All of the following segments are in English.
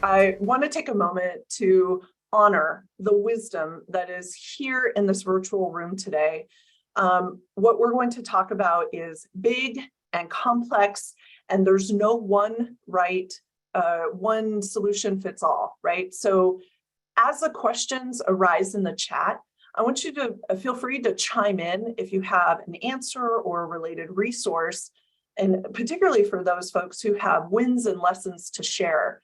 I want to take a moment to honor the wisdom that is here in this virtual room today. What we're going to talk about is big and complex, and there's no one one solution fits all, right? So as the questions arise in the chat, I want you to feel free to chime in if you have an answer or a related resource, and particularly for those folks who have wins and lessons to share.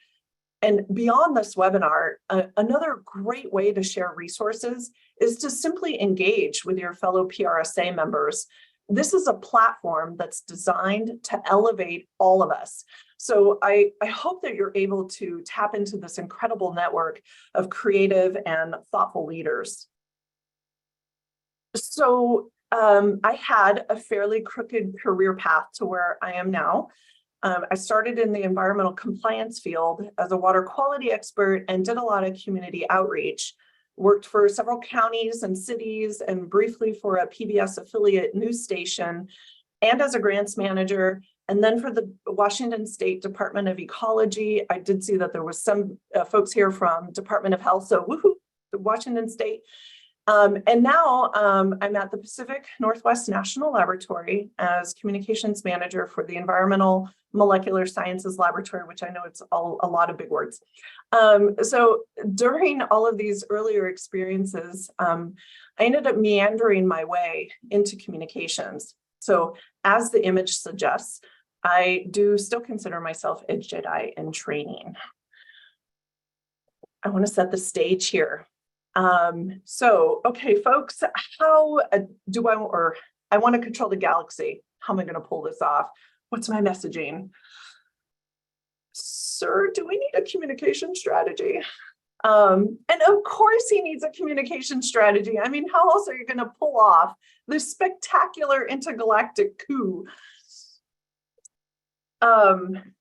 And beyond this webinar, another great way to share resources is to simply engage with your fellow PRSA members. This is a platform that's designed to elevate all of us. So I hope that you're able to tap into this incredible network of creative and thoughtful leaders. So I had a fairly crooked career path to where I am now. I started in the environmental compliance field as a water quality expert and did a lot of community outreach. Worked for several counties and cities and briefly for a PBS affiliate news station and as a grants manager. And then for the Washington State Department of Ecology, I did see that there was some folks here from Department of Health, so woohoo, Washington State. And now I'm at the Pacific Northwest National Laboratory as communications manager for the Environmental Molecular Sciences Laboratory, which I know it's a lot of big words. So during all of these earlier experiences, I ended up meandering my way into communications. So as the image suggests, I do still consider myself a Jedi in training. I want to set the stage here. Okay, folks, how do I want to control the galaxy. How am I going to pull this off? What's my messaging? Sir, do we need a communication strategy? And of course he needs a communication strategy. I mean, how else are you going to pull off this spectacular intergalactic coup?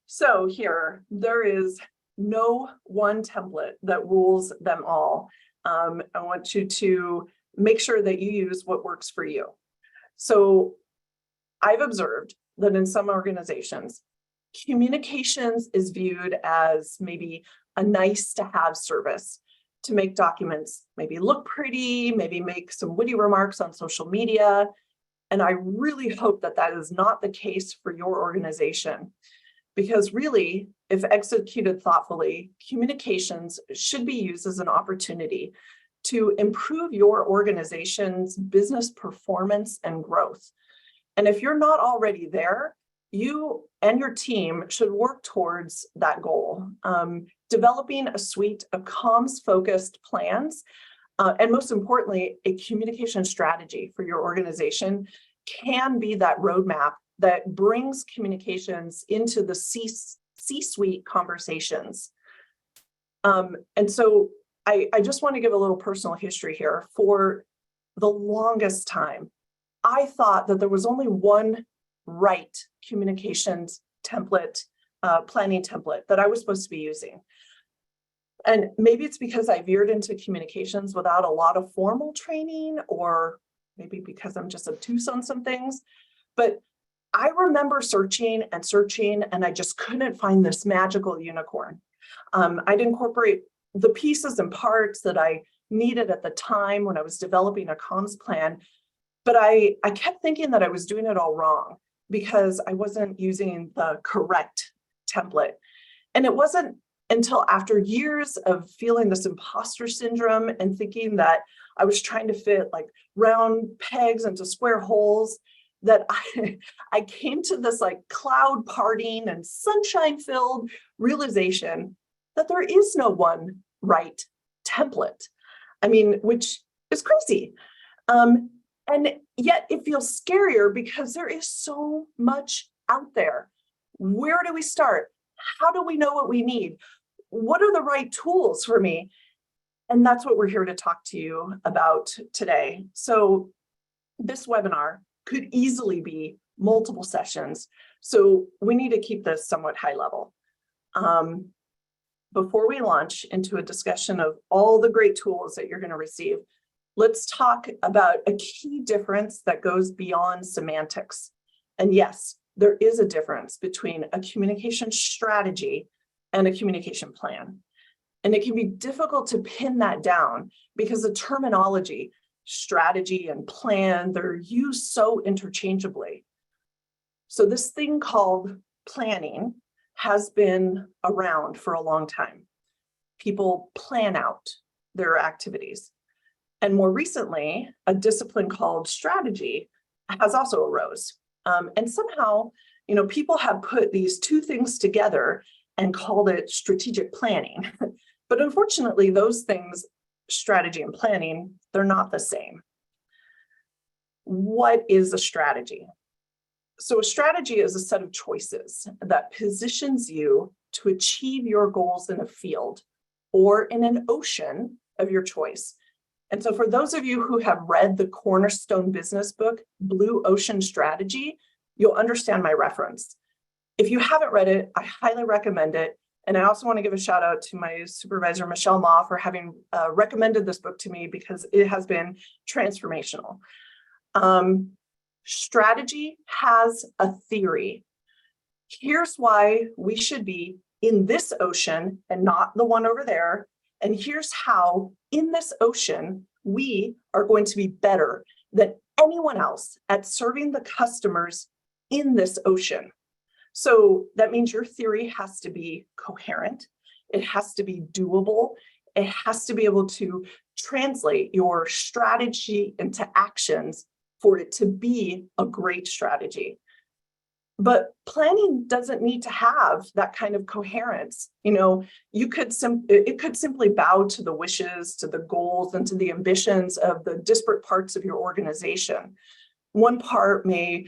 So here, there is no one template that rules them all. I want you to make sure that you use what works for you. So I've observed that in some organizations, communications is viewed as maybe a nice to have service to make documents maybe look pretty, maybe make some witty remarks on social media. And I really hope that that is not the case for your organization. Because really, if executed thoughtfully, communications should be used as an opportunity to improve your organization's business performance and growth. And if you're not already there, you and your team should work towards that goal. Developing a suite of comms-focused plans, and most importantly, a communication strategy for your organization can be that roadmap that brings communications into the C-suite conversations. And so I just want to give a little personal history here. For the longest time, I thought that there was only one right communications template, planning template that I was supposed to be using. And maybe it's because I veered into communications without a lot of formal training, or maybe because I'm just obtuse on some things. But I remember searching and searching, and I just couldn't find this magical unicorn. I'd incorporate the pieces and parts that I needed at the time when I was developing a comms plan, but I kept thinking that I was doing it all wrong because I wasn't using the correct template. And it wasn't until after years of feeling this imposter syndrome and thinking that I was trying to fit like round pegs into square holes that I came to this like cloud parting and sunshine filled realization that there is no one right template. I mean, which is crazy. And yet it feels scarier because there is so much out there. Where do we start? How do we know what we need? What are the right tools for me? And that's what we're here to talk to you about today. So this webinar could easily be multiple sessions. So we need to keep this somewhat high level. Before we launch into a discussion of all the great tools that you're going to receive, let's talk about a key difference that goes beyond semantics. And yes, there is a difference between a communication strategy and a communication plan. And it can be difficult to pin that down because the terminology, strategy and plan, they're used so interchangeably. So this thing called planning has been around for a long time. People plan out their activities. And more recently, a discipline called strategy has also arose. And somehow, people have put these two things together and called it strategic planning. But unfortunately, those things, strategy and planning, they're not the same. What is a strategy? So a strategy is a set of choices that positions you to achieve your goals in a field or in an ocean of your choice. And so for those of you who have read the cornerstone business book, Blue Ocean Strategy, you'll understand my reference. If you haven't read it, I highly recommend it. And I also want to give a shout out to my supervisor, Michelle Ma, for having recommended this book to me because it has been transformational. Strategy has a theory. Here's why we should be in this ocean and not the one over there. And here's how in this ocean, we are going to be better than anyone else at serving the customers in this ocean. So that means your theory has to be coherent. It has to be doable. It has to be able to translate your strategy into actions for it to be a great strategy. But planning doesn't need to have that kind of coherence. It could simply bow to the wishes, to the goals, and to the ambitions of the disparate parts of your organization. One part may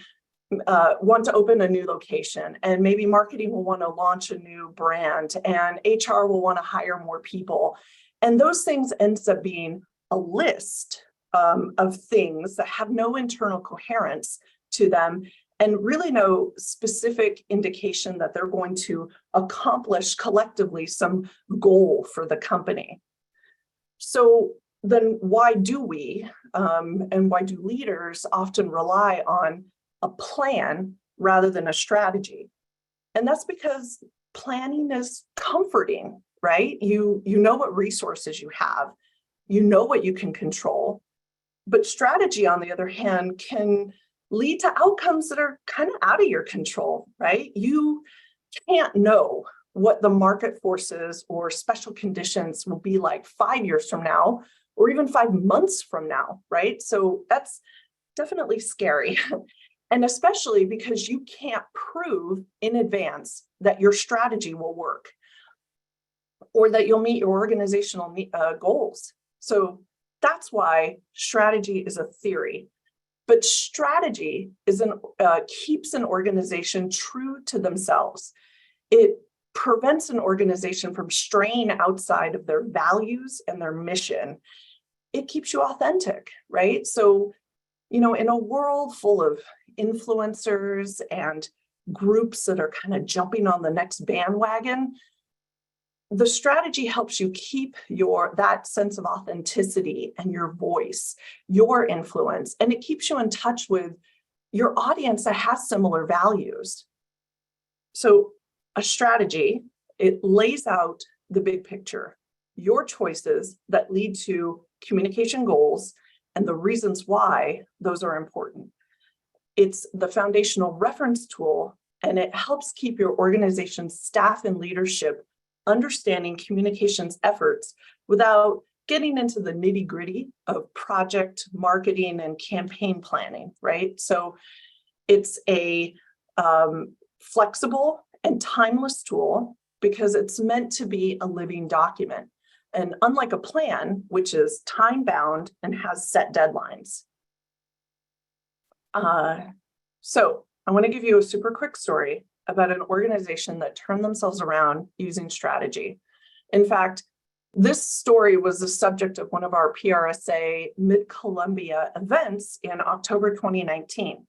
want to open a new location, and maybe marketing will want to launch a new brand, and HR will want to hire more people. And those things ends up being a list of things that have no internal coherence to them and really no specific indication that they're going to accomplish collectively some goal for the company. So then why do we and why do leaders often rely on a plan rather than a strategy? And that's because planning is comforting, right? You know what resources you have, you know what you can control. But strategy, on the other hand, can lead to outcomes that are kind of out of your control, right? You can't know what the market forces or special conditions will be like 5 years from now, or even 5 months from now, right? So that's definitely scary. And especially because you can't prove in advance that your strategy will work or that you'll meet your organizational goals. So that's why strategy is a theory. But strategy keeps an organization true to themselves. It prevents an organization from straying outside of their values and their mission. It keeps you authentic, right? So, in a world full of influencers and groups that are kind of jumping on the next bandwagon, the strategy helps you keep that sense of authenticity and your voice, your influence, and it keeps you in touch with your audience that has similar values. So a strategy, it lays out the big picture, your choices that lead to communication goals and the reasons why those are important. It's the foundational reference tool, and it helps keep your organization's staff and leadership understanding communications efforts without getting into the nitty-gritty of project marketing and campaign planning, right? So it's a flexible and timeless tool because it's meant to be a living document. And unlike a plan, which is time-bound and has set deadlines. So I want to give you a super quick story about an organization that turned themselves around using strategy. In fact, this story was the subject of one of our PRSA Mid-Columbia events in October 2019.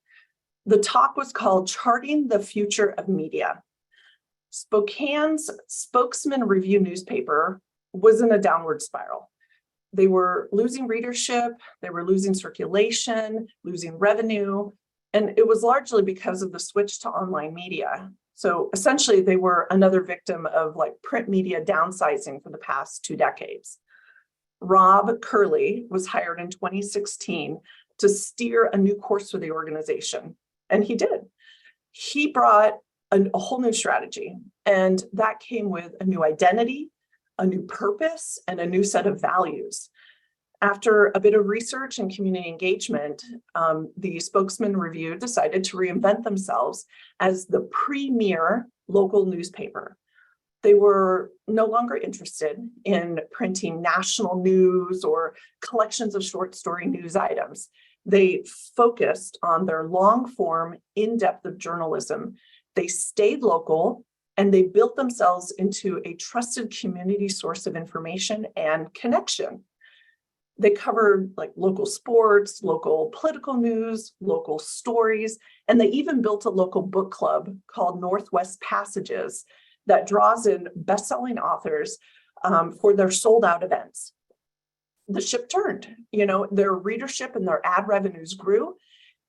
The talk was called Charting the Future of Media. Spokane's Spokesman Review newspaper was in a downward spiral. They were losing readership, they were losing circulation, losing revenue, and it was largely because of the switch to online media. So essentially, they were another victim of like print media downsizing for the past 2 decades. Rob Curley was hired in 2016 to steer a new course for the organization, and he did. He brought a whole new strategy, and that came with a new identity, a new purpose, and a new set of values. After a bit of research and community engagement, the Spokesman Review decided to reinvent themselves as the premier local newspaper. They were no longer interested in printing national news or collections of short story news items. They focused on their long form, in-depth of journalism. They stayed local, and they built themselves into a trusted community source of information and connection. They covered like local sports, local political news, local stories, and they even built a local book club called Northwest Passages that draws in best-selling authors for their sold-out events. The ship turned, their readership and their ad revenues grew,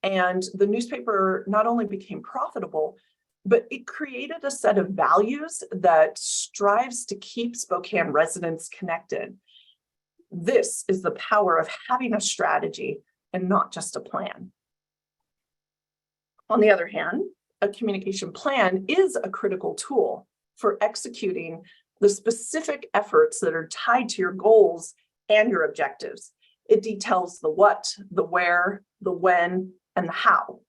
and the newspaper not only became profitable, but it created a set of values that strives to keep Spokane residents connected. This is the power of having a strategy and not just a plan. On the other hand, a communication plan is a critical tool for executing the specific efforts that are tied to your goals and your objectives. It details the what, the where, the when, and the how.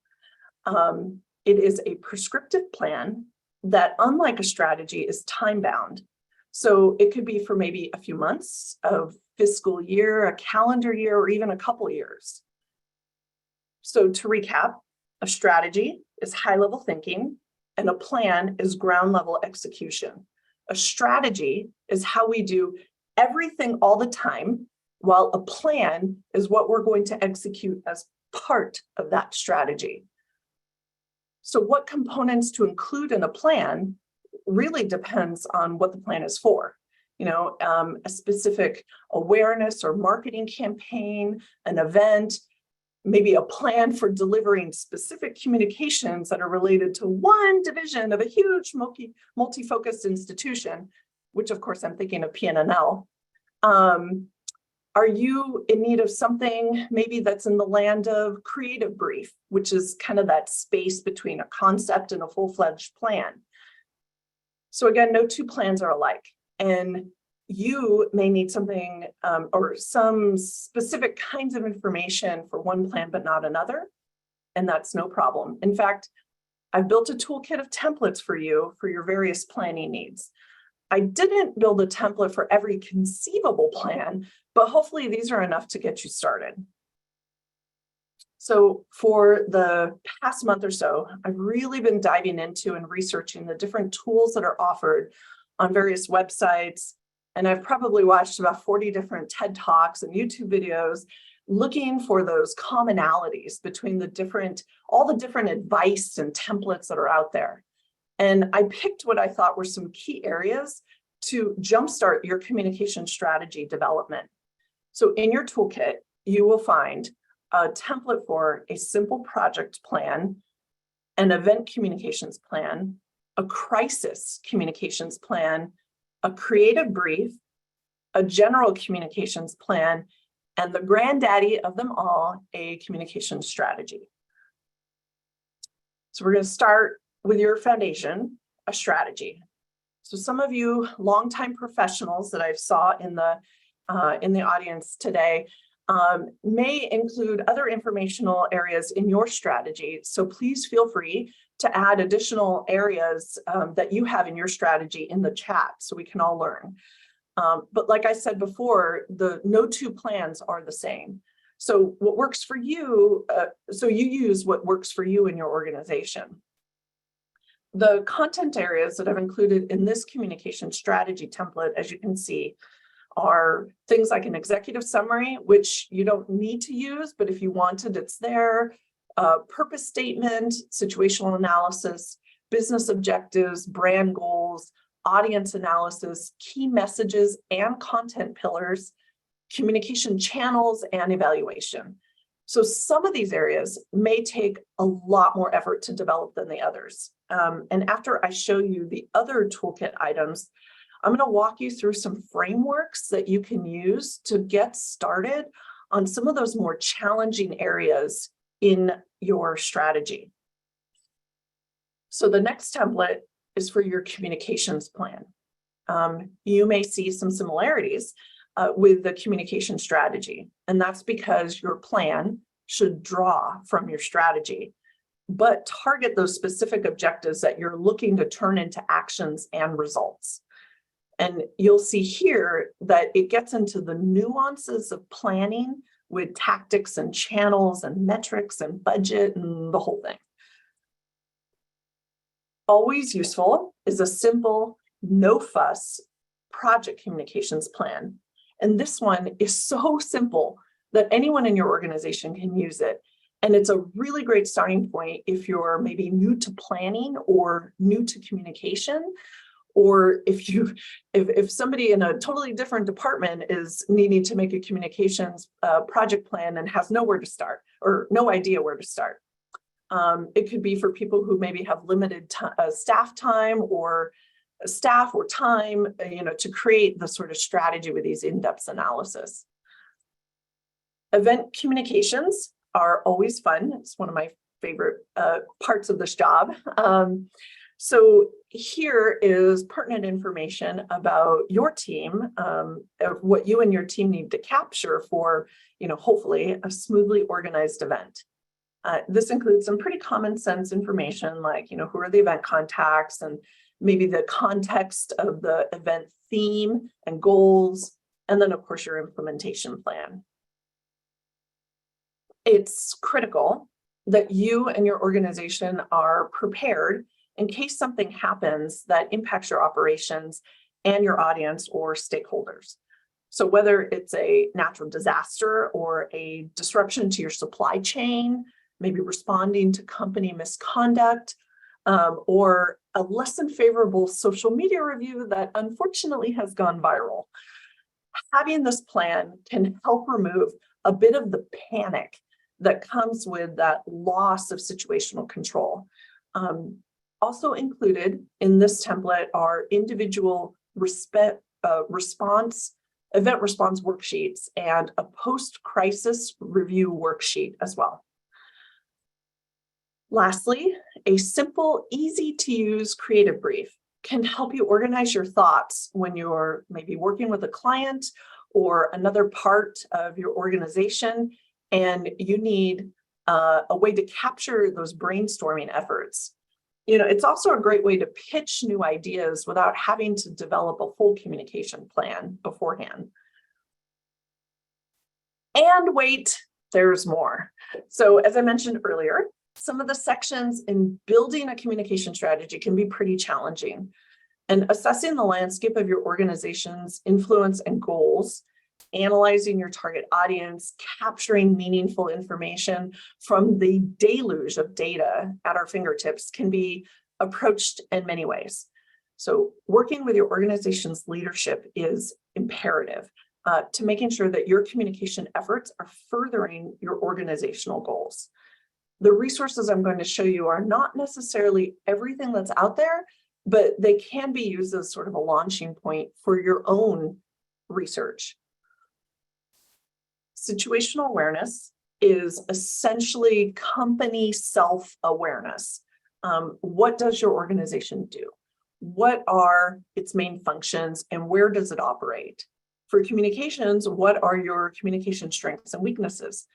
It is a prescriptive plan that, unlike a strategy, is time-bound. So it could be for maybe a few months, a fiscal year, a calendar year, or even a couple years. So to recap, a strategy is high-level thinking, and a plan is ground-level execution. A strategy is how we do everything all the time, while a plan is what we're going to execute as part of that strategy. So what components to include in a plan really depends on what the plan is for. A specific awareness or marketing campaign, an event, maybe a plan for delivering specific communications that are related to one division of a huge multi-focused institution, which of course I'm thinking of PNNL. Are you in need of something maybe that's in the land of creative brief, which is kind of that space between a concept and a full-fledged plan? So again, no two plans are alike, and you may need something or some specific kinds of information for one plan, but not another, and that's no problem. In fact, I've built a toolkit of templates for you for your various planning needs. I didn't build a template for every conceivable plan, but hopefully these are enough to get you started. So for the past month or so, I've really been diving into and researching the different tools that are offered on various websites. And I've probably watched about 40 different TED Talks and YouTube videos looking for those commonalities between all the different advice and templates that are out there. And I picked what I thought were some key areas to jumpstart your communication strategy development. So in your toolkit, you will find a template for a simple project plan, an event communications plan, a crisis communications plan, a creative brief, a general communications plan, and the granddaddy of them all, a communication strategy. So we're going to start with your foundation, a strategy. So some of you longtime professionals that I saw in the audience today may include other informational areas in your strategy. So please feel free to add additional areas that you have in your strategy in the chat so we can all learn. But like I said before, no two plans are the same. So what works for you, so you use what works for you in your organization. The content areas that I've included in this communication strategy template, as you can see, are things like an executive summary, which you don't need to use, but if you wanted, it's there. Purpose statement, situational analysis, business objectives, brand goals, audience analysis, key messages and content pillars, communication channels, and evaluation. So some of these areas may take a lot more effort to develop than the others. And after I show you the other toolkit items, I'm going to walk you through some frameworks that you can use to get started on some of those more challenging areas in your strategy. So the next template is for your communications plan. You may see some similarities with the communication strategy, and that's because your plan should draw from your strategy, but target those specific objectives that you're looking to turn into actions and results. And you'll see here that it gets into the nuances of planning with tactics and channels and metrics and budget and the whole thing. Always useful is a simple, no fuss project communications plan. And this one is so simple that anyone in your organization can use it. And it's a really great starting point if you're maybe new to planning or new to communication, or if somebody in a totally different department is needing to make a communications project plan and has nowhere to start or no idea where to start. It could be for people who maybe have limited staff time or time, to create the sort of strategy with these in-depth analysis. Event communications are always fun. It's one of my favorite parts of this job. So here is pertinent information about your team, what you and your team need to capture for, hopefully a smoothly organized event. This includes some pretty common sense information like, who are the event contacts and maybe the context of the event theme and goals, and then of course your implementation plan. It's critical that you and your organization are prepared in case something happens that impacts your operations and your audience or stakeholders. So whether it's a natural disaster or a disruption to your supply chain, maybe responding to company misconduct, or a less than favorable social media review that unfortunately has gone viral. Having this plan can help remove a bit of the panic that comes with that loss of situational control. Also included in this template are individual event response worksheets and a post-crisis review worksheet as well. Lastly, a simple, easy-to-use creative brief can help you organize your thoughts when you're maybe working with a client or another part of your organization, and you need a way to capture those brainstorming efforts. It's also a great way to pitch new ideas without having to develop a full communication plan beforehand. And wait, there's more. So as I mentioned earlier, some of the sections in building a communication strategy can be pretty challenging. And assessing the landscape of your organization's influence and goals, analyzing your target audience, capturing meaningful information from the deluge of data at our fingertips can be approached in many ways. So working with your organization's leadership is imperative to making sure that your communication efforts are furthering your organizational goals. The resources I'm going to show you are not necessarily everything that's out there, but they can be used as sort of a launching point for your own research. Situational awareness is essentially company self-awareness. What does your organization do? What are its main functions and where does it operate? For communications, what are your communication strengths and weaknesses?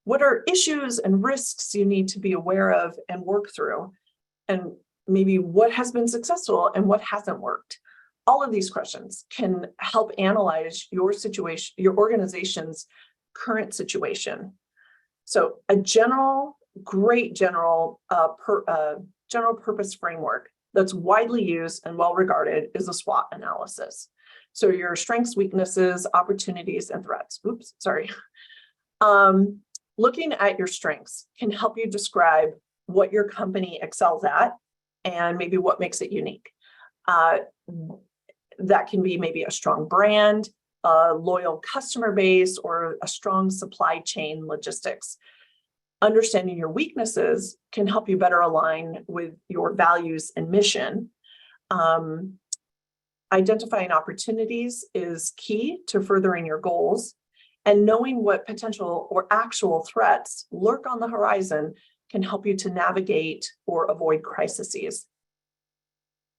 What are issues and risks you need to be aware of and work through? And maybe what has been successful and what hasn't worked? All of these questions can help analyze your situation, your organization's current situation. So a great general purpose framework that's widely used and well regarded is a SWOT analysis. So your strengths, weaknesses, opportunities, and threats. Oops, sorry. Looking at your strengths can help you describe what your company excels at and maybe what makes it unique. That can be maybe a strong brand, a loyal customer base, or a strong supply chain logistics. Understanding your weaknesses can help you better align with your values and mission. Identifying opportunities is key to furthering your goals, and knowing what potential or actual threats lurk on the horizon can help you to navigate or avoid crises.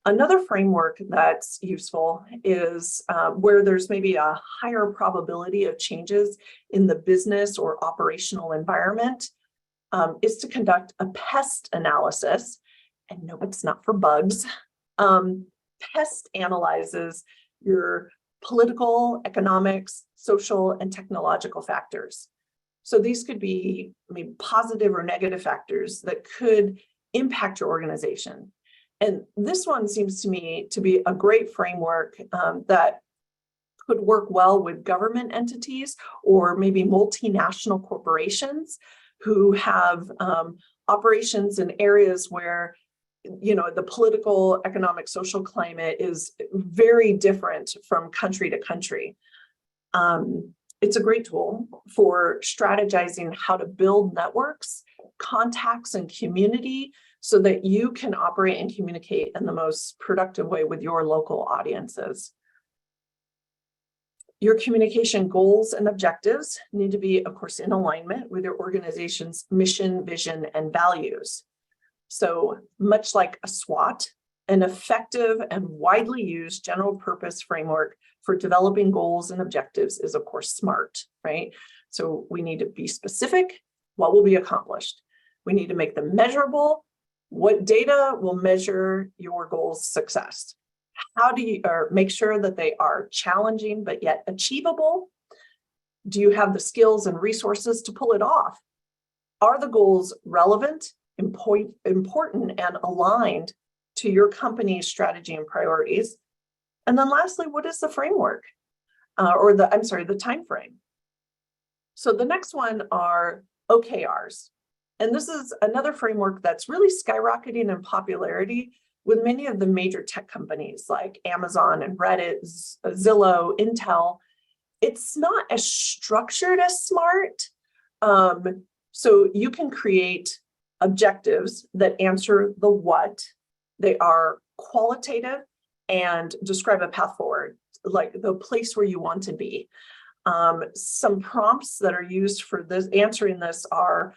Another framework that's useful is where there's maybe a higher probability of changes in the business or operational environment, is to conduct a pest analysis. And no, it's not for bugs. PEST analyzes your political, economics, social, and technological factors. So these could be maybe positive or negative factors that could impact your organization. And this one seems to me to be a great framework that could work well with government entities or maybe multinational corporations who have operations in areas where the political, economic, social climate is very different from country to country. It's a great tool for strategizing how to build networks, contacts, and community so that you can operate and communicate in the most productive way with your local audiences. Your communication goals and objectives need to be, of course, in alignment with your organization's mission, vision, and values. So much like a SWOT, an effective and widely used general purpose framework for developing goals and objectives is, of course, SMART, right? So we need to be specific, what will be accomplished. We need to make them measurable. What data will measure your goals' success? How do you make sure that they are challenging but yet achievable? Do you have the skills and resources to pull it off? Are the goals relevant, important, and aligned to your company's strategy and priorities? And then lastly, what is the framework the time frame? So the next one are OKRs. And this is another framework that's really skyrocketing in popularity with many of the major tech companies like Amazon and Reddit, Zillow, Intel. It's not as structured as SMART. So you can create objectives that answer the what. They are qualitative and describe a path forward, like the place where you want to be. Some prompts that are used for this answering this are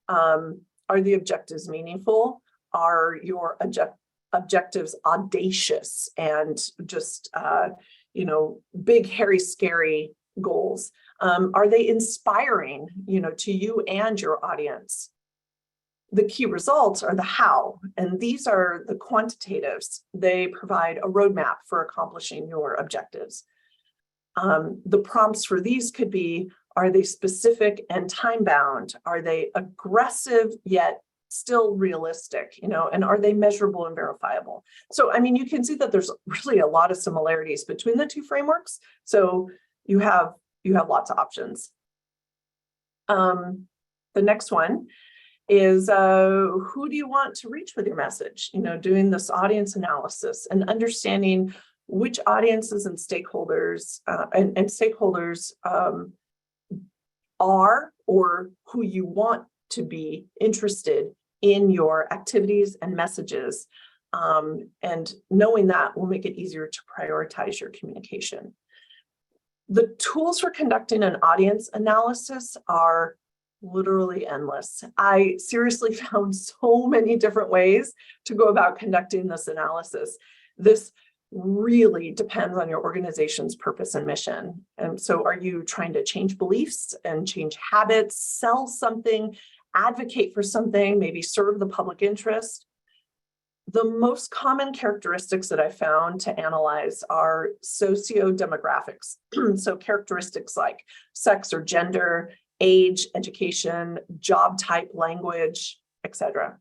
the objectives meaningful? Are your objectives audacious and just big, hairy, scary goals? Are they inspiring, to you and your audience? The key results are the how, and these are the quantitatives. They provide a roadmap for accomplishing your objectives. The prompts for these could be, are they specific and time-bound? Are they aggressive yet still realistic, and are they measurable and verifiable? So, you can see that there's really a lot of similarities between the two frameworks. So you have lots of options. The next one is who do you want to reach with your message? Doing this audience analysis and understanding which audiences and stakeholders are or who you want to be interested in your activities and messages. And knowing that will make it easier to prioritize your communication. The tools for conducting an audience analysis are literally endless. I seriously found so many different ways to go about conducting this analysis. This really depends on your organization's purpose and mission. And so are you trying to change beliefs and change habits, sell something, advocate for something, maybe serve the public interest? The most common characteristics that I found to analyze are socio-demographics. So characteristics like sex or gender, age, education, job type, language, etc.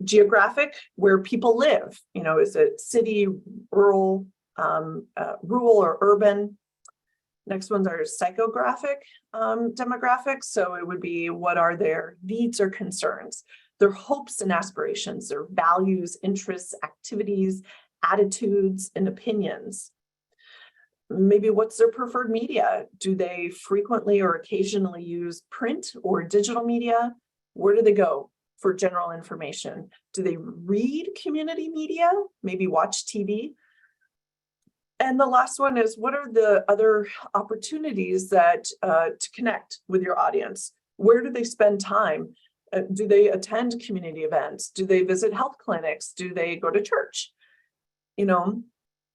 Geographic, where people live, is it city, rural or urban? Next ones are psychographic demographics. So it would be, what are their needs or concerns, their hopes and aspirations, their values, interests, activities, attitudes, and opinions. Maybe what's their preferred media? Do they frequently or occasionally use print or digital media? Where do they go for general information? Do they read community media, maybe watch TV? And the last one is, what are the other opportunities that to connect with your audience? Where do they spend time? Do they attend community events? Do they visit health clinics? Do they go to church?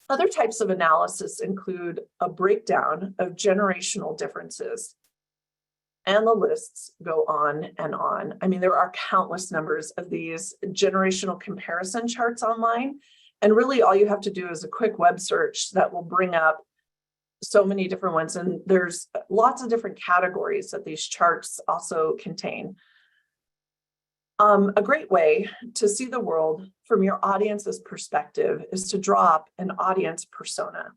Other types of analysis include a breakdown of generational differences. And the lists go on and on. I mean, there are countless numbers of these generational comparison charts online. And really all you have to do is a quick web search that will bring up so many different ones. And there's lots of different categories that these charts also contain. A great way to see the world from your audience's perspective is to draw up an audience persona.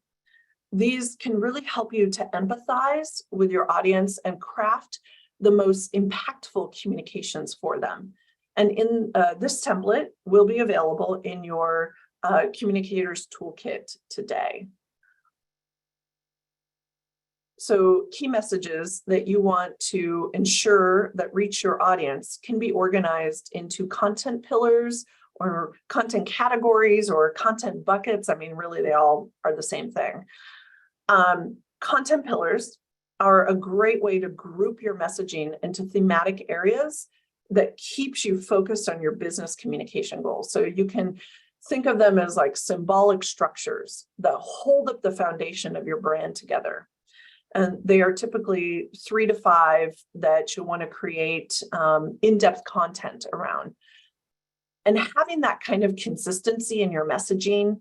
These can really help you to empathize with your audience and craft the most impactful communications for them. And in this template will be available in your Communicators Toolkit today. So key messages that you want to ensure that reach your audience can be organized into content pillars or content categories or content buckets. I mean, really, they all are the same thing. Content pillars are a great way to group your messaging into thematic areas that keeps you focused on your business communication goals. So you can think of them as like symbolic structures that hold up the foundation of your brand together. And they are typically 3 to 5 that you want to create in-depth content around. And having that kind of consistency in your messaging,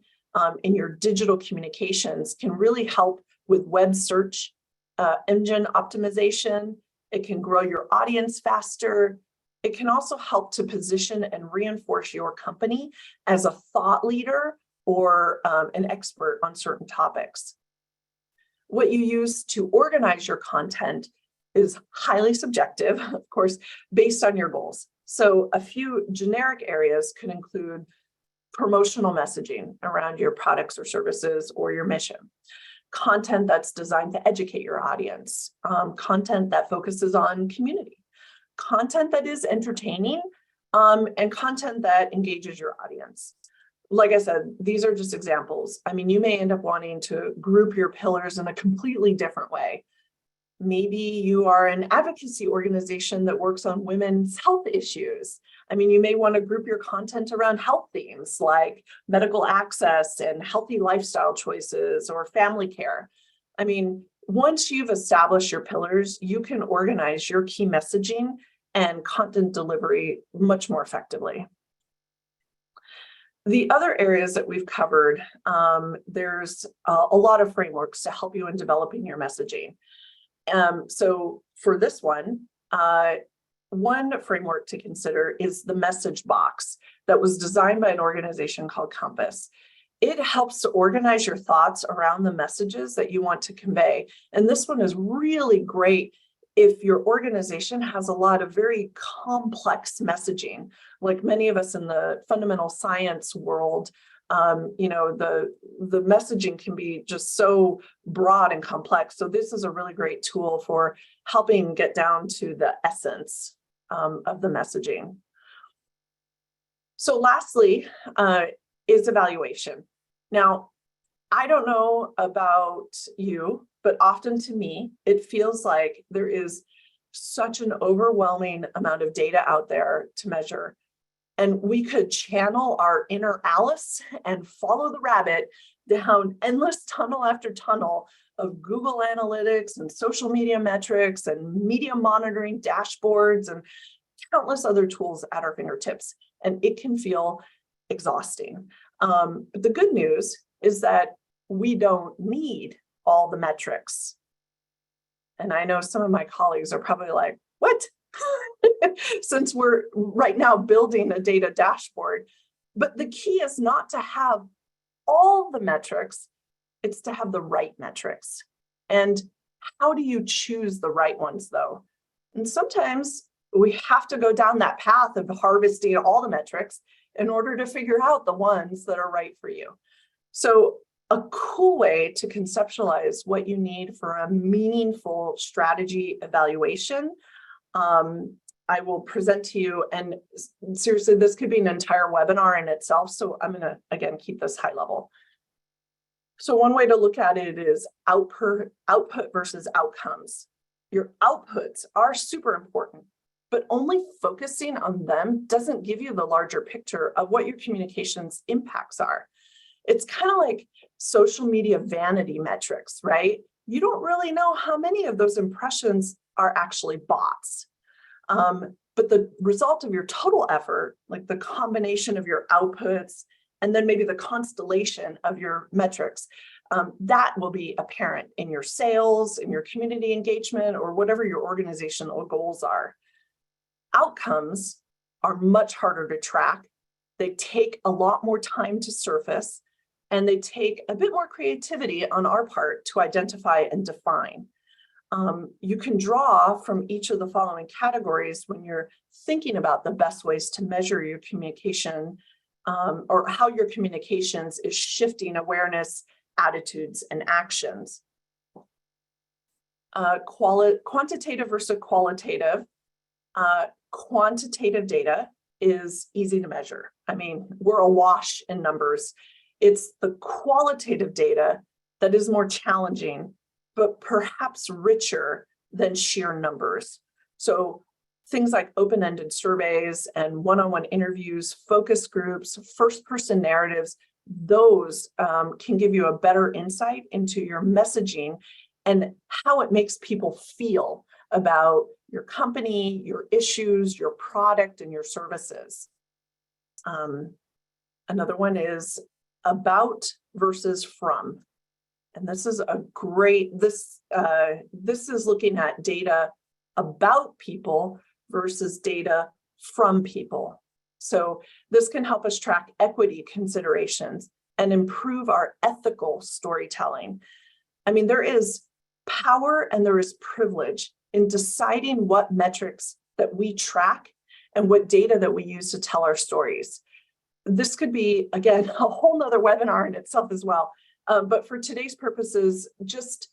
in your digital communications can really help with web search engine optimization. It can grow your audience faster. It can also help to position and reinforce your company as a thought leader or an expert on certain topics. What you use to organize your content is highly subjective, of course, based on your goals. So a few generic areas could include promotional messaging around your products or services or your mission, content that's designed to educate your audience, content that focuses on community, content that is entertaining, and content that engages your audience. Like I said, these are just examples. I mean, you may end up wanting to group your pillars in a completely different way. Maybe you are an advocacy organization that works on women's health issues. I mean, you may want to group your content around health themes like medical access and healthy lifestyle choices or family care. I mean, once you've established your pillars, you can organize your key messaging and content delivery much more effectively. The other areas that we've covered, there's a lot of frameworks to help you in developing your messaging. So for this one framework to consider is the message box that was designed by an organization called Compass. It helps to organize your thoughts around the messages that you want to convey. And this one is really great if your organization has a lot of very complex messaging, like many of us in the fundamental science world, the messaging can be just so broad and complex. So this is a really great tool for helping get down to the essence of the messaging. So lastly is evaluation. Now, I don't know about you, but often to me, it feels like there is such an overwhelming amount of data out there to measure. And we could channel our inner Alice and follow the rabbit down endless tunnel after tunnel of Google Analytics and social media metrics and media monitoring dashboards and countless other tools at our fingertips. And it can feel exhausting. But the good news is that we don't need all the metrics. And I know some of my colleagues are probably like, what? Since we're right now building a data dashboard. But the key is not to have all the metrics, it's to have the right metrics. And how do you choose the right ones though? And sometimes we have to go down that path of harvesting all the metrics in order to figure out the ones that are right for you. So a cool way to conceptualize what you need for a meaningful strategy evaluation I will present to you, and seriously, this could be an entire webinar in itself. So I'm going to, again, keep this high level. So one way to look at it is output versus outcomes. Your outputs are super important, but only focusing on them doesn't give you the larger picture of what your communications impacts are. It's kind of like social media vanity metrics, right? You don't really know how many of those impressions are actually bots. But the result of your total effort, like the combination of your outputs and then maybe the constellation of your metrics, that will be apparent in your sales, in your community engagement, or whatever your organizational goals are. Outcomes are much harder to track. They take a lot more time to surface, and they take a bit more creativity on our part to identify and define. You can draw from each of the following categories when you're thinking about the best ways to measure your communication, or how your communications is shifting awareness, attitudes, and actions. Quantitative versus qualitative. Quantitative data is easy to measure. I mean, we're awash in numbers. It's the qualitative data that is more challenging, but perhaps richer than sheer numbers. So things like open-ended surveys and one-on-one interviews, focus groups, first-person narratives, those can give you a better insight into your messaging and how it makes people feel about your company, your issues, your product, and your services. Another one is about versus from. And this is a great, this is looking at data about people versus data from people. So this can help us track equity considerations and improve our ethical storytelling. I mean, there is power and there is privilege in deciding what metrics that we track and what data that we use to tell our stories. This could be, again, a whole nother webinar in itself as well. But for today's purposes, just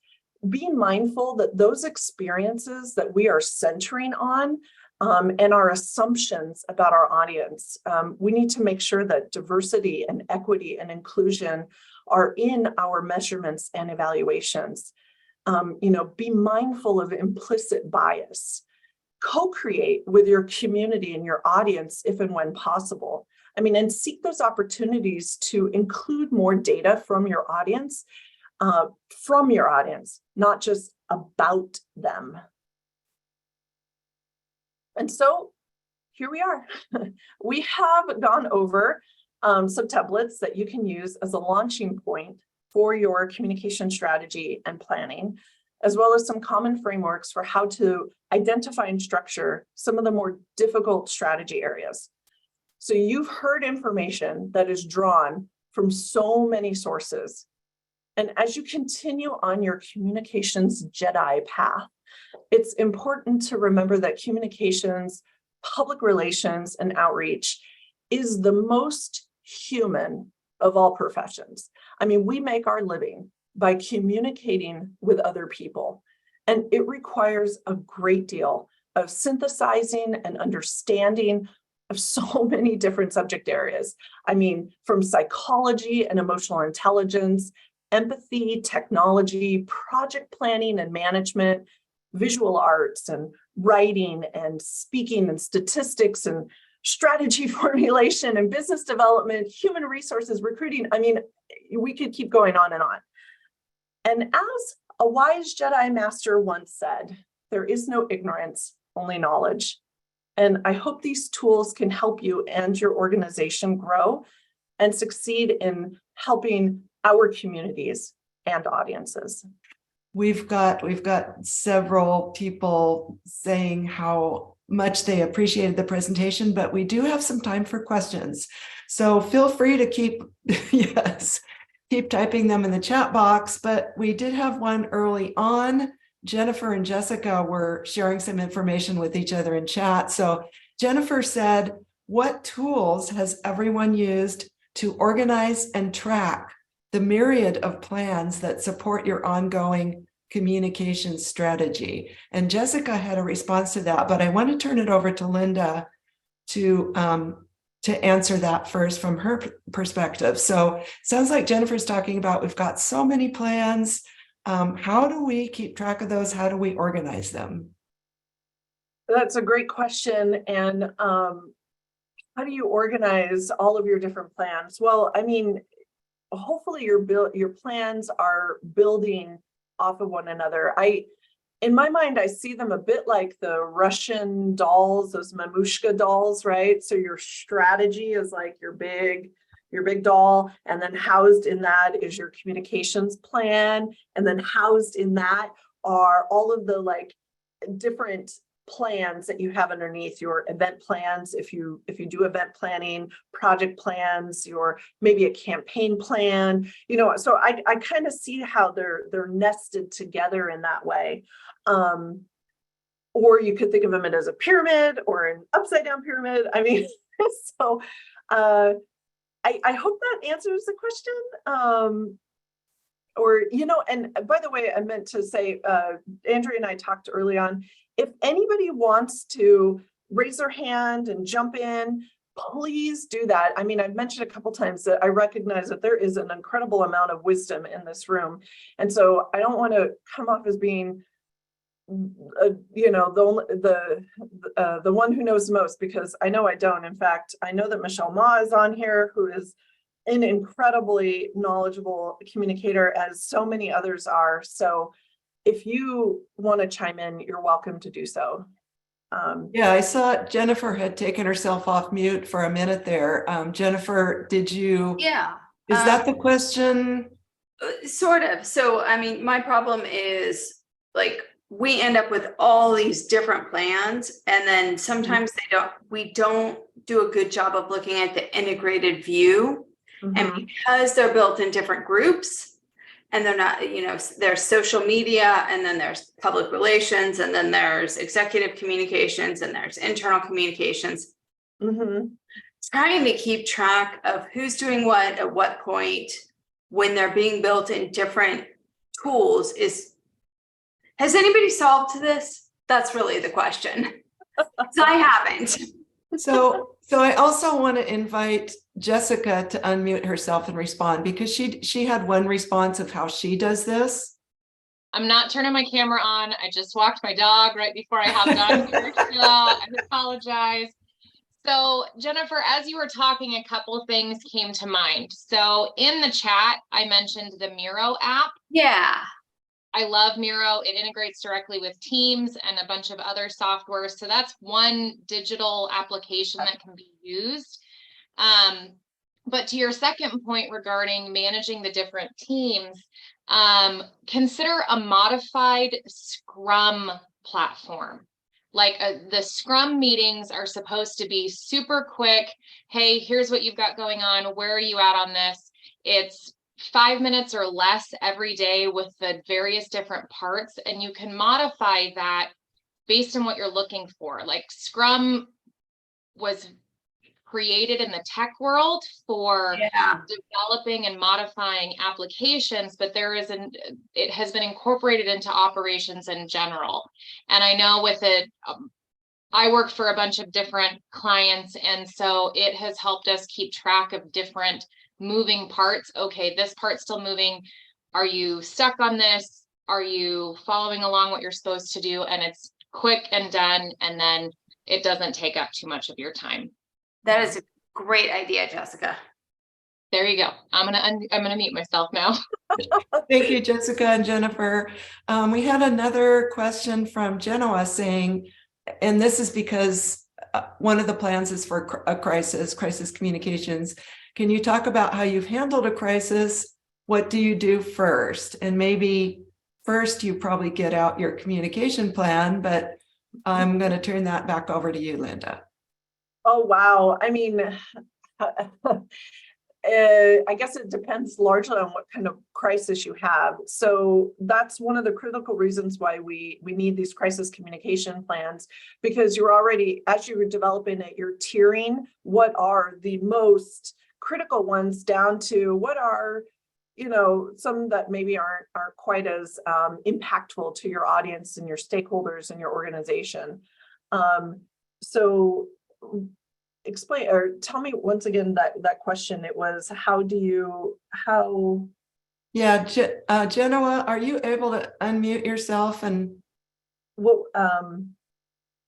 being mindful that those experiences that we are centering on and our assumptions about our audience, we need to make sure that diversity and equity and inclusion are in our measurements and evaluations. Be mindful of implicit bias. Co-create with your community and your audience if and when possible. I mean, and seek those opportunities to include more data from your audience, not just about them. And so here we are. We have gone over some templates that you can use as a launching point for your communication strategy and planning, as well as some common frameworks for how to identify and structure some of the more difficult strategy areas. So you've heard information that is drawn from so many sources. And as you continue on your communications Jedi path, it's important to remember that communications, public relations, and outreach is the most human of all professions. I mean, we make our living by communicating with other people, and it requires a great deal of synthesizing and understanding of so many different subject areas. I mean, from psychology and emotional intelligence, empathy, technology, project planning and management, visual arts and writing and speaking and statistics and strategy formulation and business development, human resources, recruiting. I mean, we could keep going on and on. And as a wise Jedi master once said, there is no ignorance, only knowledge. And I hope these tools can help you and your organization grow and succeed in helping our communities and audiences. We've got several people saying how much they appreciated the presentation, but we do have some time for questions. So feel free to keep typing them in the chat box, but we did have one early on. Jennifer and Jessica were sharing some information with each other in chat. So Jennifer said, what tools has everyone used to organize and track the myriad of plans that support your ongoing communication strategy. And Jessica had a response to that, but I want to turn it over to Linda to answer that first from her perspective. So sounds like Jennifer's talking about, we've got so many plans. How do we keep track of those? How do we organize them? That's a great question. And how do you organize all of your different plans? Well, I mean, hopefully your plans are building off of one another. In my mind, I see them a bit like the Russian dolls, those mamushka dolls, right? So your strategy is like your big doll, and then housed in that is your communications plan, and then housed in that are all of the like different plans that you have underneath your event plans. If you do event planning, project plans, your maybe a campaign plan, so I kind of see how they're nested together in that way. Or you could think of them as a pyramid or an upside down pyramid. I mean, so I hope that answers the question. And by the way, I meant to say, Andrea and I talked early on, if anybody wants to raise their hand and jump in, please do that. I mean, I've mentioned a couple times that I recognize that there is an incredible amount of wisdom in this room. And so I don't want to come off as being, the one who knows most, because I know I don't. In fact, I know that Michelle Ma is on here, who is an incredibly knowledgeable communicator, as so many others are. So if you want to chime in, you're welcome to do so. Yeah, I saw Jennifer had taken herself off mute for a minute there. Jennifer, did you? Yeah. Is that the question? Sort of. So, I mean, my problem is like, we end up with all these different plans, and then sometimes we don't do a good job of looking at the integrated view. Mm-hmm. And because they're built in different groups, and they're not, there's social media, and then there's public relations, and then there's executive communications, and there's internal communications. Mm-hmm. Trying to keep track of who's doing what at what point when they're being built in different tools has anybody solved this? That's really the question. So I haven't. So I also want to invite Jessica to unmute herself and respond, because she had one response of how she does this. I'm not turning my camera on. I just walked my dog right before I hopped on here. I apologize. So Jennifer, as you were talking, a couple of things came to mind. So in the chat, I mentioned the Miro app. Yeah. I love Miro. It integrates directly with Teams and a bunch of other software. So that's one digital application that can be used. But to your second point regarding managing the different teams, consider a modified Scrum platform. Like the Scrum meetings are supposed to be super quick. Hey, here's what you've got going on. Where are you at on this? It's 5 minutes or less every day with the various different parts, and you can modify that based on what you're looking for. Like Scrum was created in the tech world for developing and modifying applications, but it has been incorporated into operations in general. And I know with it, I work for a bunch of different clients, and so it has helped us keep track of different moving parts. Okay, this part's still moving. Are you stuck on this? Are you following along what you're supposed to do? And it's quick and done, and then it doesn't take up too much of your time. That is a great idea, Jessica. There you go. I'm gonna mute myself now. Thank you, Jessica and Jennifer. We had another question from Genoa saying, and this is because one of the plans is for a crisis communications. Can you talk about how you've handled a crisis? What do you do first? And maybe first you probably get out your communication plan, but I'm going to turn that back over to you, Linda. Oh, wow. I mean, I guess it depends largely on what kind of crisis you have. So that's one of the critical reasons why we need these crisis communication plans, because you're already, as you're developing it, you're tiering what are the most critical ones down to what are, some that maybe aren't quite as impactful to your audience and your stakeholders and your organization. So explain or tell me once again that question. It was how Yeah, Genoa, are you able to unmute yourself and what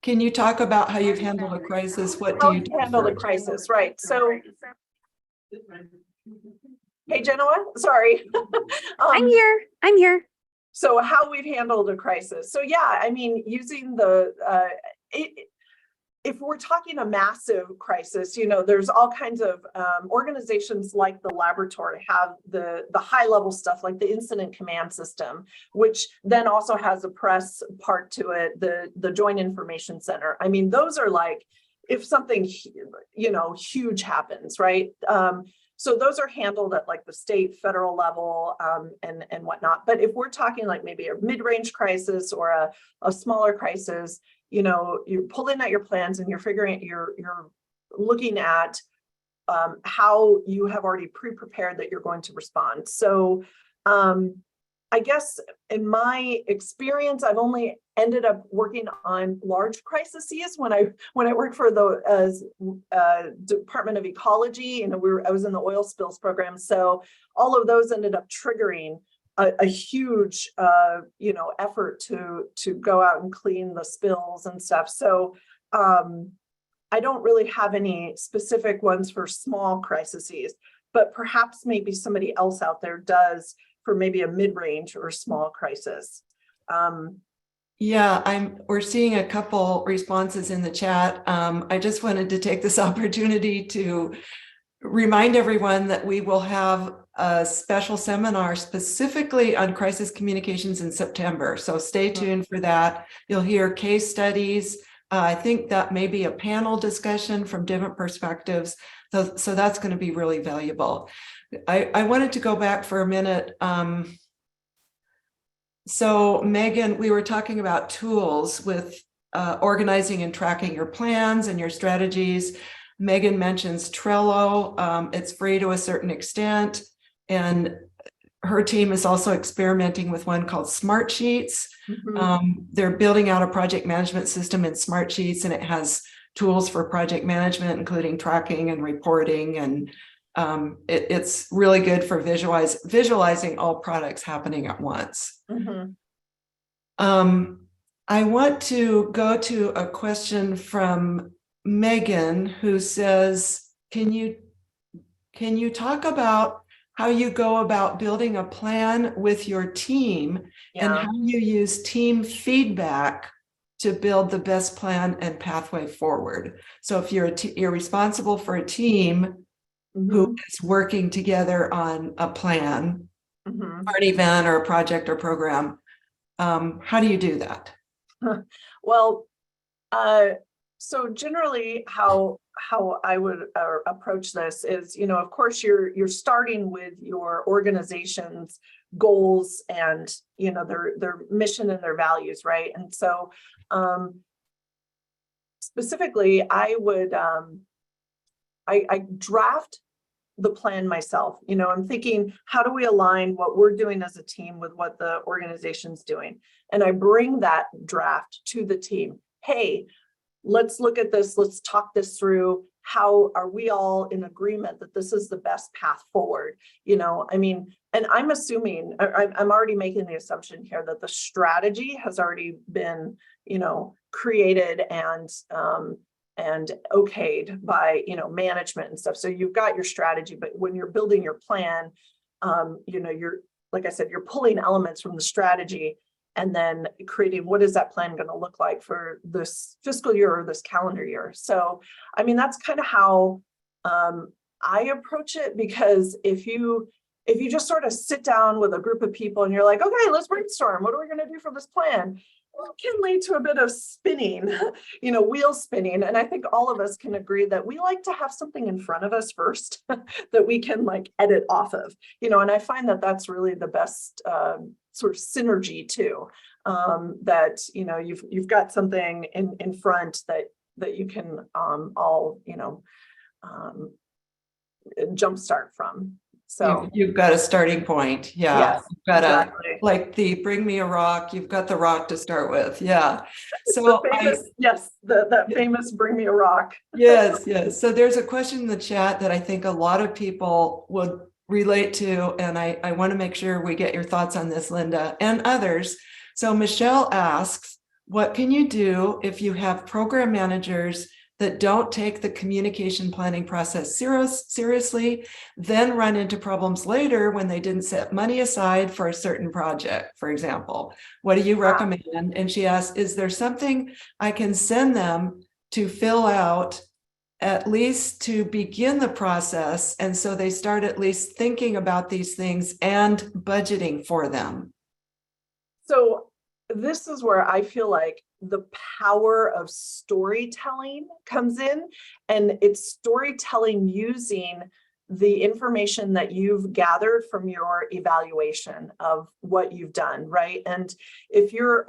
can you talk about how you've handled a crisis? What do how you you do handle the first? crisis, right? So hey Genoa, sorry. I'm here. I'm here. So how we've handled a crisis. So yeah, I mean, using the if we're talking a massive crisis, there's all kinds of organizations like the laboratory have the high level stuff like the incident command system, which then also has a press part to it, the Joint Information Center. I mean, those are like, if something, huge happens, right? So those are handled at like the state, federal level, and whatnot. But if we're talking like maybe a mid-range crisis or a smaller crisis, you're pulling out your plans and you're looking at how you have already pre-prepared that you're going to respond. So I guess in my experience, I've only ended up working on large crises when I worked for the Department of Ecology. I was in the oil spills program, so all of those ended up triggering a huge effort to go out and clean the spills and stuff. So I don't really have any specific ones for small crises, but perhaps maybe somebody else out there does for maybe a mid-range or small crisis. Yeah, we're seeing a couple responses in the chat. I just wanted to take this opportunity to remind everyone that we will have a special seminar specifically on crisis communications in September. So stay tuned for that. You'll hear case studies. I think that may be a panel discussion from different perspectives. So that's going to be really valuable. I wanted to go back for a minute. So Megan, we were talking about tools with organizing and tracking your plans and your strategies. Megan mentions Trello. It's free to a certain extent. And her team is also experimenting with one called Smart Sheets. They're building out a project management system in Smart Sheets, and it has tools for project management, including tracking and reporting. And it's really good for visualizing all products happening at once. I want to go to a question from Megan, who says, can you talk about how you go about building a plan with your team and how you use team feedback to build the best plan and pathway forward? So if you're responsible for a team who is working together on a plan or an event or a project or program, how do you do that? Well, so generally how I would approach this is, of course, you're starting with your organization's goals and, their mission and their values, right? And so specifically, I would, I draft the plan myself. I'm thinking, how do we align what we're doing as a team with what the organization's doing? And I bring that draft to the team. Hey, let's look at this. Let's talk this through. How are we all in agreement that this is the best path forward? And I'm assuming, I'm already making the assumption here that the strategy has already been, created and okayed by, management and stuff. So you've got your strategy, but when you're building your plan, you're, like I said, you're pulling elements from the strategy and then creating what is that plan going to look like for this fiscal year or this calendar year. So, that's kind of how I approach it, because if you just sort of sit down with a group of people and you're like, okay, let's brainstorm. What are we going to do for this plan? Well, it can lead to a bit of spinning, wheel spinning. And I think all of us can agree that we like to have something in front of us first that we can edit off of, and I find that that's really the best sort of synergy too, that, you've got something in front that you can all, jumpstart from. So, You've got a starting point. Yeah. yes, You've got exactly. like the bring me a rock. You've got the rock to start with. Yeah. The So famous, yes, that famous bring me a rock. yes. So there's a question in the chat that I think a lot of people would relate to. And I want to make sure we get your thoughts on this, Linda, and others. So Michelle asks, what can you do if you have program managers that don't take the communication planning process seriously, then run into problems later when they didn't set money aside for a certain project, for example? What do you recommend? And she asks, is there something I can send them to fill out, at least to begin the process, and so they start at least thinking about these things and budgeting for them? So this is where I feel like the power of storytelling comes in, and it's storytelling using the information that you've gathered from your evaluation of what you've done, right? And if you're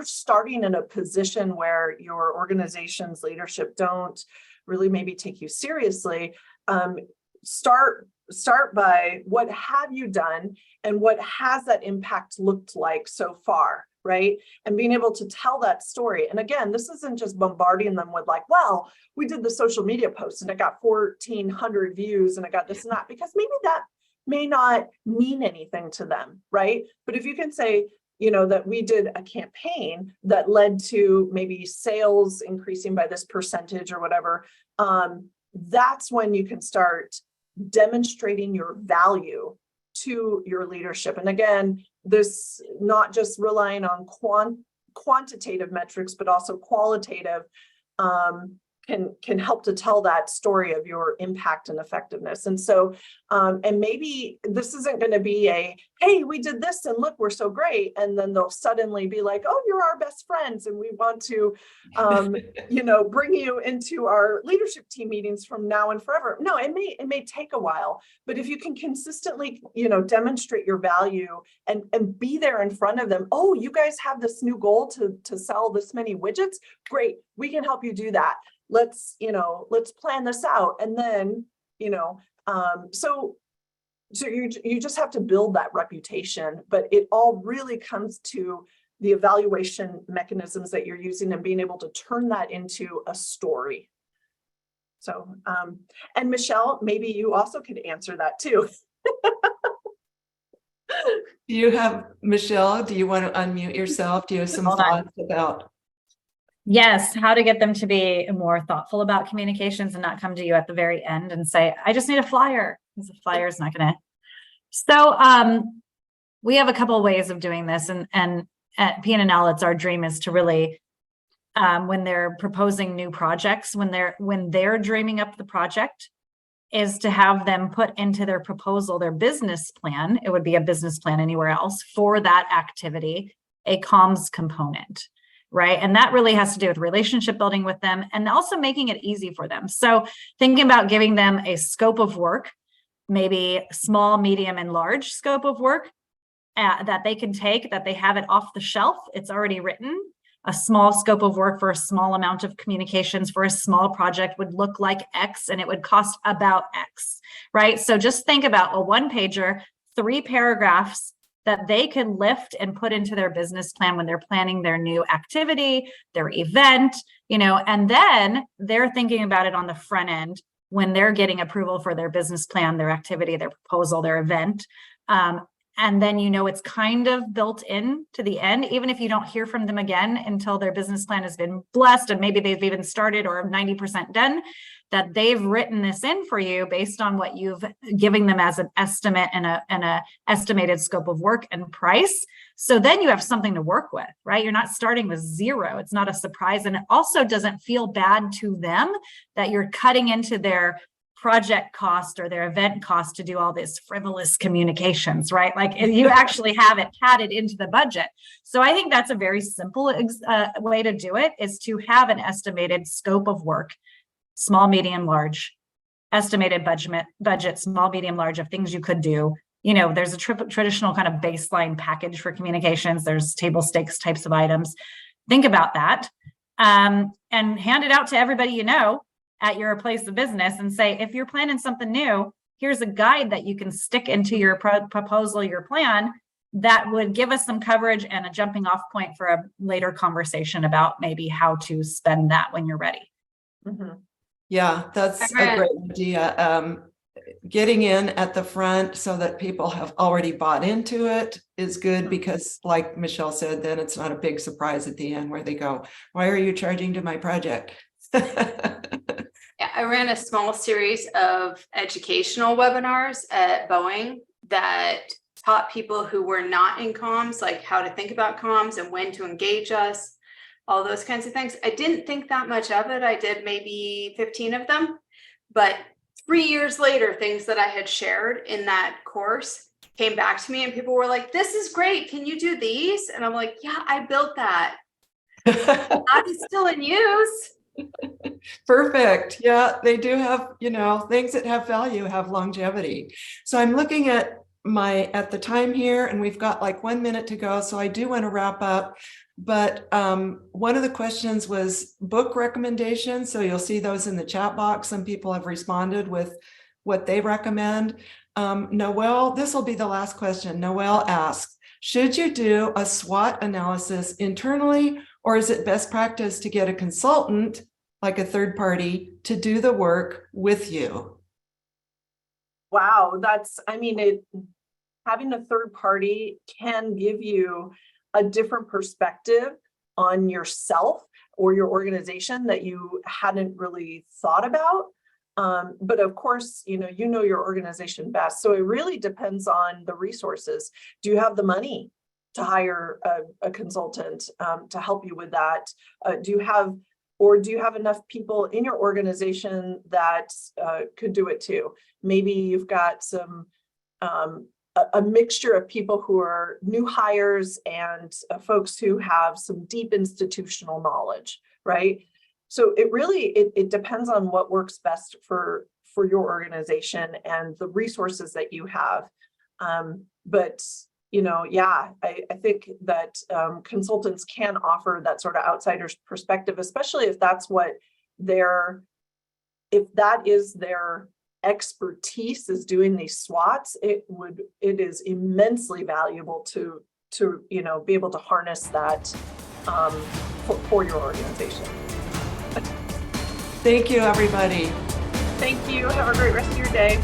starting in a position where your organization's leadership don't really maybe take you seriously, start by what have you done and what has that impact looked like so far, right? And being able to tell that story. And again, this isn't just bombarding them with like, well, we did the social media post and it got 1,400 views and I got this and that, because maybe that may not mean anything to them, right? But if you can say, that we did a campaign that led to maybe sales increasing by this percentage or whatever, that's when you can start demonstrating your value to your leadership. And again, this not just relying on quantitative metrics, but also qualitative, can help to tell that story of your impact and effectiveness. And so, and maybe this isn't going to be a, hey, we did this and look, we're so great. And then they'll suddenly be like, oh, you're our best friends. And we want to, bring you into our leadership team meetings from now and forever. No, it may take a while, but if you can consistently, demonstrate your value and be there in front of them. Oh, you guys have this new goal to sell this many widgets. Great. We can help you do that. Let's plan this out. And then, so you just have to build that reputation, but it all really comes to the evaluation mechanisms that you're using and being able to turn that into a story. So, and Michelle, maybe you also could answer that too. Michelle, do you want to unmute yourself? Do you have some thoughts about? Yes, how to get them to be more thoughtful about communications and not come to you at the very end and say, I just need a flyer, because the flyer is not going to. So we have a couple of ways of doing this, and at P&L, it's our dream is to really, when they're proposing new projects, when they're dreaming up the project, is to have them put into their proposal, their business plan. It would be a business plan anywhere else for that activity, a comms component. Right. And that really has to do with relationship building with them and also making it easy for them. So thinking about giving them a scope of work, maybe small, medium, and large scope of work that they can take, that they have it off the shelf. It's already written. A small scope of work for a small amount of communications for a small project would look like X and it would cost about X. Right. So just think about a one-pager, 3 paragraphs that they can lift and put into their business plan when they're planning their new activity, their event, and then they're thinking about it on the front end when they're getting approval for their business plan, their activity, their proposal, their event. And then, it's kind of built in to the end, even if you don't hear from them again until their business plan has been blessed and maybe they've even started or 90% done, that they've written this in for you based on what you've given them as an estimate and a estimated scope of work and price. So then you have something to work with, right? You're not starting with 0. It's not a surprise. And it also doesn't feel bad to them that you're cutting into their project cost or their event cost to do all this frivolous communications, right? Like you actually have it padded into the budget. So I think that's a very simple way to do it, is to have an estimated scope of work, small, medium, large, estimated budget, small, medium, large, of things you could do. There's a traditional kind of baseline package for communications. There's table stakes types of items. Think about that and hand it out to everybody at your place of business and say, if you're planning something new, here's a guide that you can stick into your proposal, your plan, that would give us some coverage and a jumping off point for a later conversation about maybe how to spend that when you're ready. Mhm. Yeah, that's a read- great idea. Getting in at the front so that people have already bought into it is good, because like Michelle said, then it's not a big surprise at the end where they go, why are you charging to my project? Yeah, I ran a small series of educational webinars at Boeing that taught people who were not in comms, like how to think about comms and when to engage us, all those kinds of things. I didn't think that much of it. I did maybe 15 of them, but 3 years later, things that I had shared in that course came back to me and people were like, this is great. Can you do these? And I'm like, yeah, I built that. That is still in use. Perfect. Yeah, they do have, things that have value have longevity. So I'm looking at the time here, and we've got like 1 minute to go. So I do want to wrap up. But one of the questions was book recommendations. So you'll see those in the chat box. Some people have responded with what they recommend. Noelle, this will be the last question. Noelle asks, should you do a SWOT analysis internally, or is it best practice to get a consultant, like a third party, to do the work with you? Wow, having a third party can give you a different perspective on yourself or your organization that you hadn't really thought about. But of course, you know your organization best. So it really depends on the resources. Do you have the money to hire a consultant to help you with that? Do you have enough people in your organization that could do it too? Maybe you've got some a mixture of people who are new hires and folks who have some deep institutional knowledge, right? So it depends on what works best for your organization and the resources that you have. But I think that consultants can offer that sort of outsider's perspective, especially if that is their expertise, is doing these SWOTs. It is immensely valuable to be able to harness that for your organization. Thank you, everybody. Thank you. Have a great rest of your day.